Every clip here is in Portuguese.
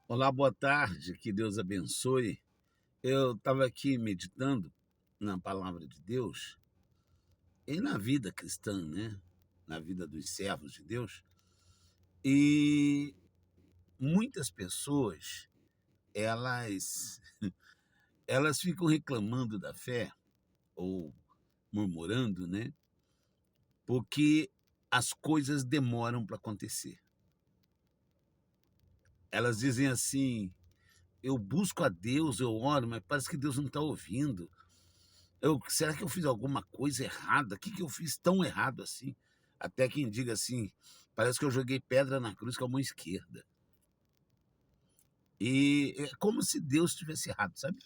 Olá, boa tarde, que Deus abençoe. Eu estava aqui meditando na palavra de Deus e na vida cristã, né? Na vida dos servos de Deus. E muitas pessoas, elas, elas ficam reclamando da fé ou murmurando, né? Porque as coisas demoram para acontecer. Elas dizem assim: eu busco a Deus, eu oro, mas parece que Deus não está ouvindo. Será que eu fiz alguma coisa errada? O que que eu fiz tão errado assim? Até quem diga assim, parece que eu joguei pedra na cruz com a mão esquerda. E é como se Deus tivesse errado, sabe?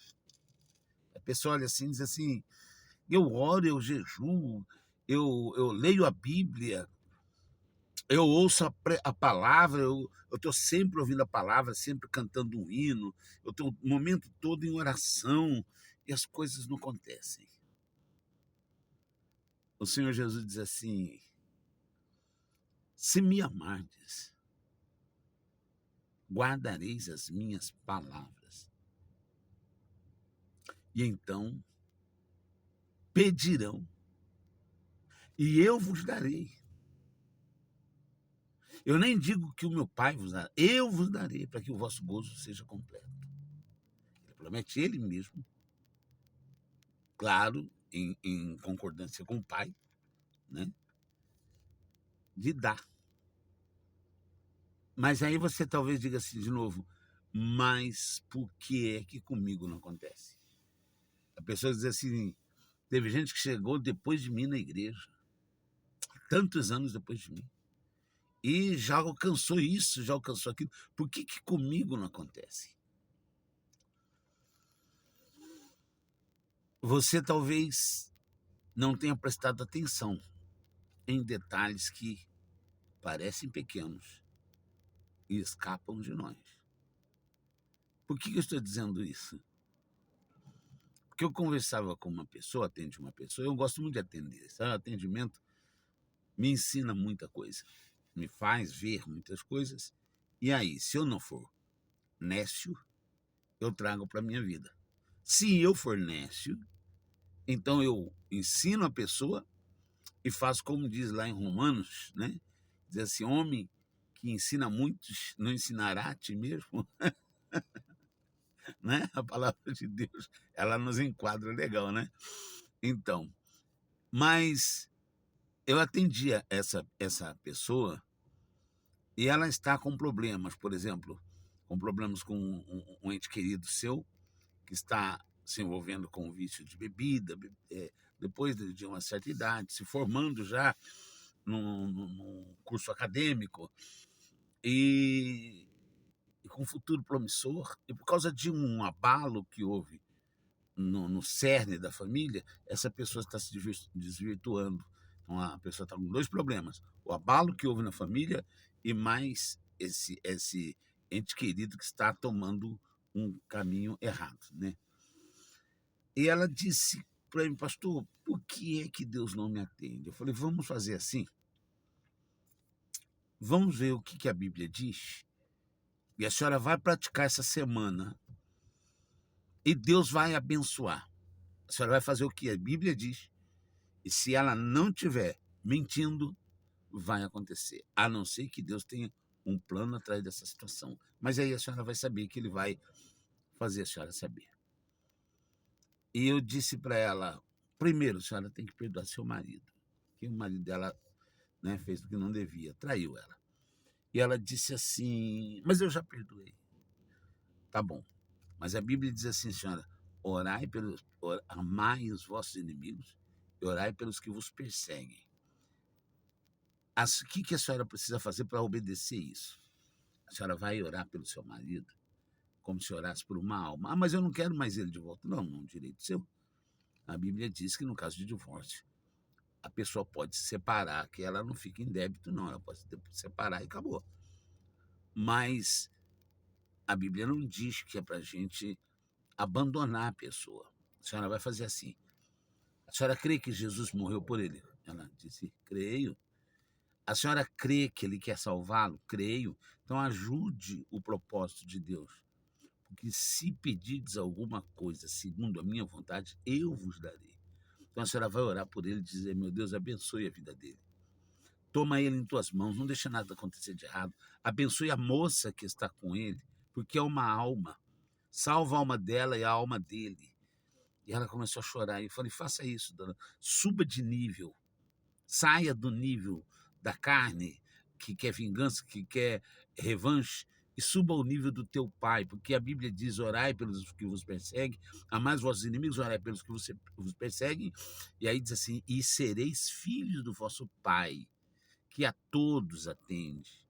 A pessoa olha assim, diz assim, eu oro, eu jejuo, eu leio a Bíblia, eu ouço a palavra, eu estou sempre ouvindo a palavra, sempre cantando um hino, eu estou o momento todo em oração e as coisas não acontecem. O Senhor Jesus diz assim, se me amardes, guardareis as minhas palavras. E então pedirão, e eu vos darei. Eu nem digo que o meu Pai vos dará, eu vos darei, para que o vosso gozo seja completo. Ele promete ele mesmo, claro, em concordância com o Pai, né, de dar. Mas aí você talvez diga assim de novo, mas por que é que comigo não acontece? A pessoa diz assim, teve gente que chegou depois de mim na igreja, tantos anos depois de mim, e já alcançou isso, já alcançou aquilo. Por que que comigo não acontece? Você talvez não tenha prestado atenção em detalhes que parecem pequenos e escapam de nós. Por que que eu estou dizendo isso? Porque eu conversava com uma pessoa, atendi uma pessoa, eu gosto muito de atender, sabe? O atendimento me ensina muita coisa, me faz ver muitas coisas. E aí, se eu não for nécio, eu trago para minha vida. Se eu for nécio, então eu ensino a pessoa e faço como diz lá em Romanos, né? Diz assim, homem que ensina muitos não ensinará a ti mesmo, né? A palavra de Deus, ela nos enquadra legal, né? Então, mas eu atendia essa pessoa e ela está com problemas, por exemplo, com problemas com um ente querido seu que está se envolvendo com o vício de bebida, depois de uma certa idade, se formando já num curso acadêmico e, e com um futuro promissor, e por causa de um abalo que houve no cerne da família, essa pessoa está se desvirtuando. Então a pessoa está com dois problemas: o abalo que houve na família e mais esse ente querido que está tomando um caminho errado, né? E ela disse para mim, pastor, por que é que Deus não me atende? Eu falei, vamos fazer assim, vamos ver o que que a Bíblia diz e a senhora vai praticar essa semana e Deus vai abençoar. A senhora vai fazer o que a Bíblia diz e se ela não tiver mentindo, vai acontecer. A não ser que Deus tenha um plano atrás dessa situação. Mas aí a senhora vai saber que ele vai fazer a senhora saber. E eu disse para ela, primeiro, a senhora tem que perdoar seu marido. Que o marido dela, né, fez o que não devia, traiu ela. E ela disse assim, mas eu já perdoei. Tá bom. Mas a Bíblia diz assim, senhora, amai os vossos inimigos e orai pelos que vos perseguem. O que que a senhora precisa fazer para obedecer isso? A senhora vai orar pelo seu marido, como se orasse por uma alma. Ah, mas eu não quero mais ele de volta. Não, não é um direito seu. A Bíblia diz que no caso de divórcio, a pessoa pode se separar, que ela não fica em débito, não. Ela pode se separar e acabou. Mas a Bíblia não diz que é para a gente abandonar a pessoa. A senhora vai fazer assim. A senhora crê que Jesus morreu por ele? Ela disse, creio. A senhora crê que ele quer salvá-lo? Creio. Então ajude o propósito de Deus. Porque se pedirdes alguma coisa segundo a minha vontade, eu vos darei. Então a senhora vai orar por ele e dizer: meu Deus, abençoe a vida dele. Toma ele em tuas mãos, não deixa nada acontecer de errado. Abençoe a moça que está com ele, porque é uma alma. Salva a alma dela e a alma dele. E ela começou a chorar. E eu falei: faça isso, dona. Suba de nível. Saia do nível da carne, que quer vingança, que quer revanche, e suba ao nível do teu pai, porque a Bíblia diz: orai pelos que vos perseguem, amai vossos inimigos, orai pelos que vos perseguem, e aí diz assim: e sereis filhos do vosso pai, que a todos atende,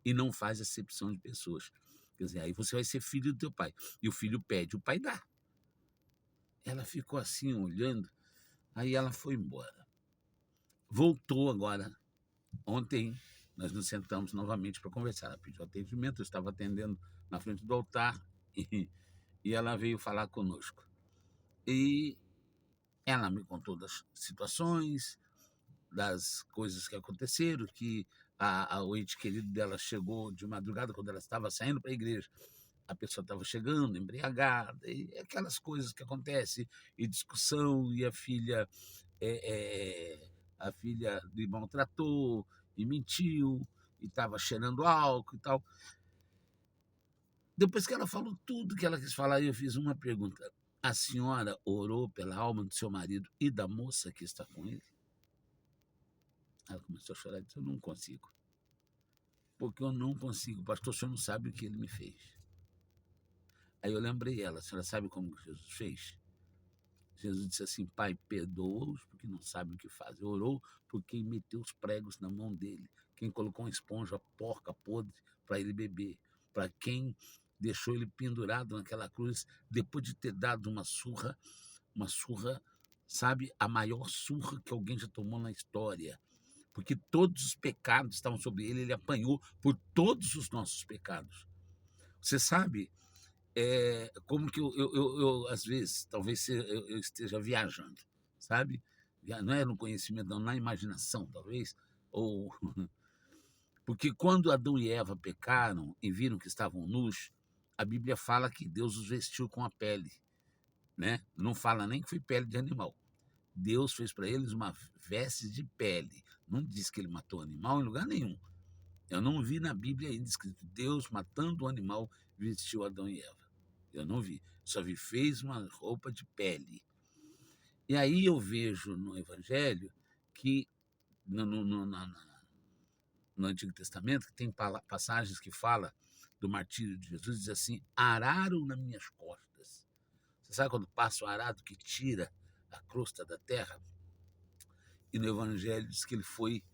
e não faz acepção de pessoas. Quer dizer, aí você vai ser filho do teu pai, e o filho pede, o pai dá. Ela ficou assim, olhando, aí ela foi embora. Voltou agora. Ontem nós nos sentamos novamente para conversar. Ela pediu atendimento, eu estava atendendo na frente do altar e ela veio falar conosco. E ela me contou das situações, das coisas que aconteceram, que o ente querido dela chegou de madrugada quando ela estava saindo para a igreja. A pessoa estava chegando, embriagada, e aquelas coisas que acontecem, e discussão, e a filha lhe maltratou e mentiu, e estava cheirando álcool e tal. Depois que ela falou tudo que ela quis falar, eu fiz uma pergunta: a senhora orou pela alma do seu marido e da moça que está com ele? Ela começou a chorar e disse: eu não consigo. Porque eu não consigo, pastor, o senhor não sabe o que ele me fez. Aí eu lembrei ela: a senhora sabe como Jesus fez? Jesus disse assim: pai, perdoa-os porque não sabem o que fazem. Orou por quem meteu os pregos na mão dele, quem colocou uma esponja porca, podre, para ele beber, para quem deixou ele pendurado naquela cruz, depois de ter dado uma surra, sabe, a maior surra que alguém já tomou na história. Porque todos os pecados estavam sobre ele, ele apanhou por todos os nossos pecados. Você sabe, como que eu, às vezes, talvez eu esteja viajando, sabe? Não é no conhecimento, não, na imaginação, talvez. Ou porque quando Adão e Eva pecaram e viram que estavam nus, a Bíblia fala que Deus os vestiu com a pele, né? Não fala nem que foi pele de animal. Deus fez para eles uma veste de pele. Não diz que ele matou o animal em lugar nenhum. Eu não vi na Bíblia ainda escrito Deus matando o animal vestiu Adão e Eva. Eu não vi. Só vi fez uma roupa de pele. E aí eu vejo no Evangelho que no Antigo Testamento que tem passagens que fala do martírio de Jesus, diz assim: araram nas minhas costas. Você sabe quando passa o arado que tira a crosta da terra? E no Evangelho diz que ele foi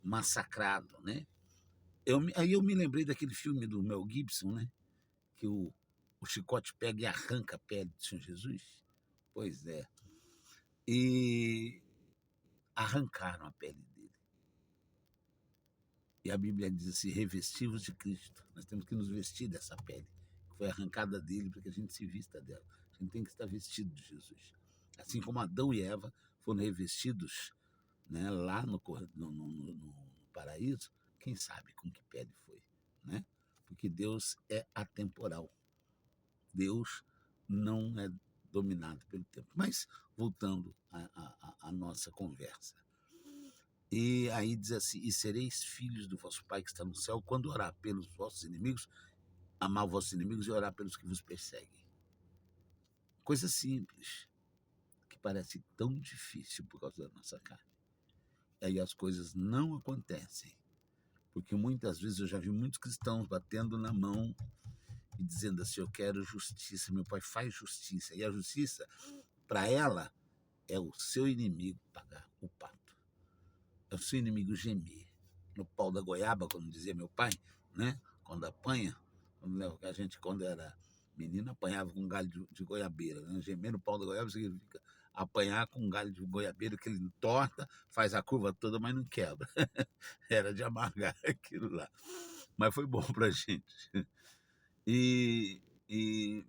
massacrado, né? Aí eu me lembrei daquele filme do Mel Gibson, né? Que o chicote pega e arranca a pele do Senhor Jesus. Pois é. E arrancaram a pele dele. E a Bíblia diz assim: revestivos de Cristo. Nós temos que nos vestir dessa pele, que foi arrancada dele para que a gente se vista dela. A gente tem que estar vestido de Jesus. Assim como Adão e Eva foram revestidos, né, lá no paraíso, quem sabe com que pele foi, né? Porque Deus é atemporal. Deus não é dominado pelo tempo. Mas, voltando à nossa conversa. E aí diz assim: e sereis filhos do vosso Pai que está no céu, quando orar pelos vossos inimigos, amar os vossos inimigos e orar pelos que vos perseguem. Coisa simples, que parece tão difícil por causa da nossa carne. E aí as coisas não acontecem. Porque muitas vezes eu já vi muitos cristãos batendo na mão e dizendo assim: eu quero justiça, meu pai faz justiça. E a justiça, para ela, é o seu inimigo pagar o pato. É o seu inimigo gemer. No pau da goiaba, como dizia meu pai, né? Quando apanha, a gente, quando era menino, apanhava com um galho de goiabeira. Né? Gemer no pau da goiaba significa apanhar com um galho de goiabeira que ele torta, faz a curva toda, mas não quebra. Era de amargar aquilo lá. Mas foi bom pra gente. E, e,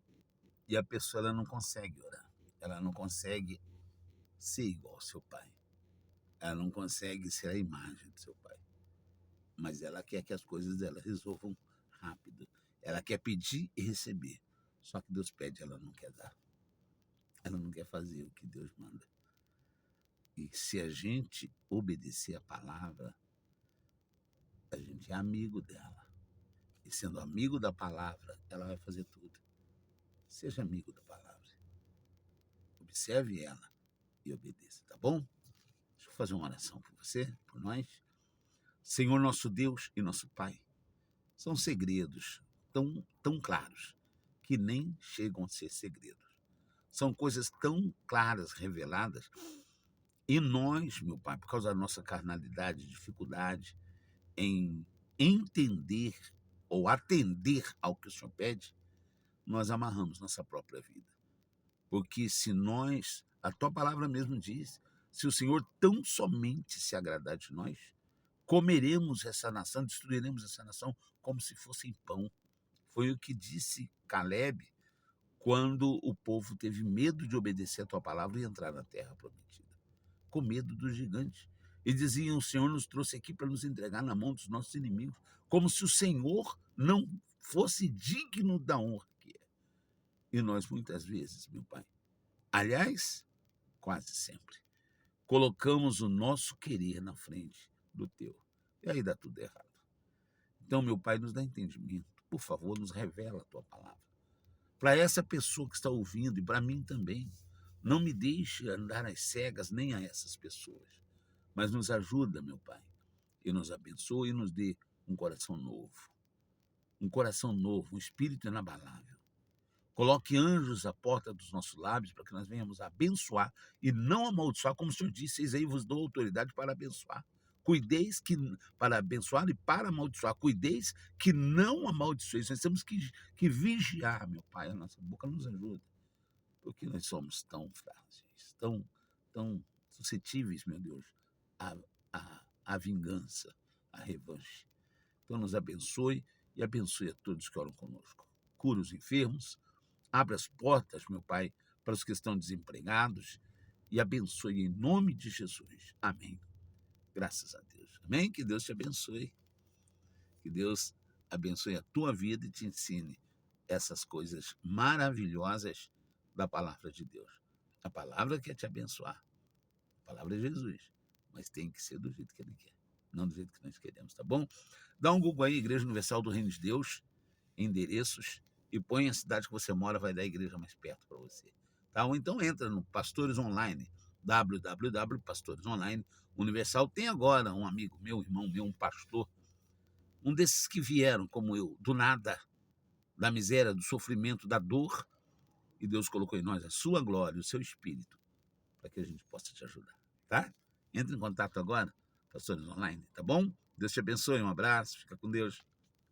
e a pessoa ela não consegue orar. Ela não consegue ser igual ao seu pai. Ela não consegue ser a imagem do seu pai. mas ela quer que as coisas dela resolvam rápido. Ela quer pedir e receber. Só que Deus pede, ela não quer dar. Ela não quer fazer o que Deus manda. E se a gente obedecer a palavra, a gente é amigo dela. E sendo amigo da palavra, ela vai fazer tudo. Seja amigo da palavra. Observe ela e obedeça, tá bom? Deixa eu fazer uma oração por você, por nós. Senhor nosso Deus e nosso Pai, são segredos tão claros que nem chegam a ser segredos. São coisas tão claras, reveladas, e nós, meu Pai, por causa da nossa carnalidade, dificuldade em entender ou atender ao que o Senhor pede, nós amarramos nossa própria vida. Porque se nós, a tua palavra mesmo diz, se o Senhor tão somente se agradar de nós, comeremos essa nação, destruiremos essa nação como se fossem pão. Foi o que disse Caleb quando o povo teve medo de obedecer a tua palavra e entrar na terra prometida, com medo dos gigantes. E diziam, o Senhor nos trouxe aqui para nos entregar na mão dos nossos inimigos, como se o Senhor não fosse digno da honra que é. E nós muitas vezes, meu Pai, aliás, quase sempre, colocamos o nosso querer na frente do teu. E aí dá tudo errado. Então, meu Pai, nos dá entendimento. Por favor, nos revela a tua palavra. Para essa pessoa que está ouvindo e para mim também, não me deixe andar às cegas nem a essas pessoas. Mas nos ajuda, meu Pai, e nos abençoe e nos dê um coração novo. Um coração novo, um espírito inabalável. Coloque anjos à porta dos nossos lábios para que nós venhamos a abençoar e não amaldiçoar, como o Senhor disse, eis aí vos dou autoridade para abençoar. Cuideis que para abençoar e para amaldiçoar. Cuideis que não amaldiçoeis. Nós temos que vigiar, meu Pai, a nossa boca nos ajuda, porque nós somos tão frágeis, tão suscetíveis, meu Deus, à vingança, à revanche. Então nos abençoe e abençoe a todos que oram conosco. Cura os enfermos, abre as portas, meu Pai, para os que estão desempregados e abençoe em nome de Jesus. Amém. Graças a Deus. Amém? Que Deus te abençoe. Que Deus abençoe a tua vida e te ensine essas coisas maravilhosas da palavra de Deus. A palavra quer te abençoar. A palavra é Jesus. Mas tem que ser do jeito que Ele quer, não do jeito que nós queremos, tá bom? Dá um Google aí, Igreja Universal do Reino de Deus, endereços, e põe a cidade que você mora, vai dar a igreja mais perto para você. Tá? Ou então entra no Pastores Online, www.Pastores Online Universal. Tem agora um amigo meu, irmão meu, um pastor, um desses que vieram, como eu, do nada, da miséria, do sofrimento, da dor, e Deus colocou em nós a sua glória, o seu espírito, para que a gente possa te ajudar, tá? Entre em contato agora, Pastores Online, tá bom? Deus te abençoe, um abraço, fica com Deus.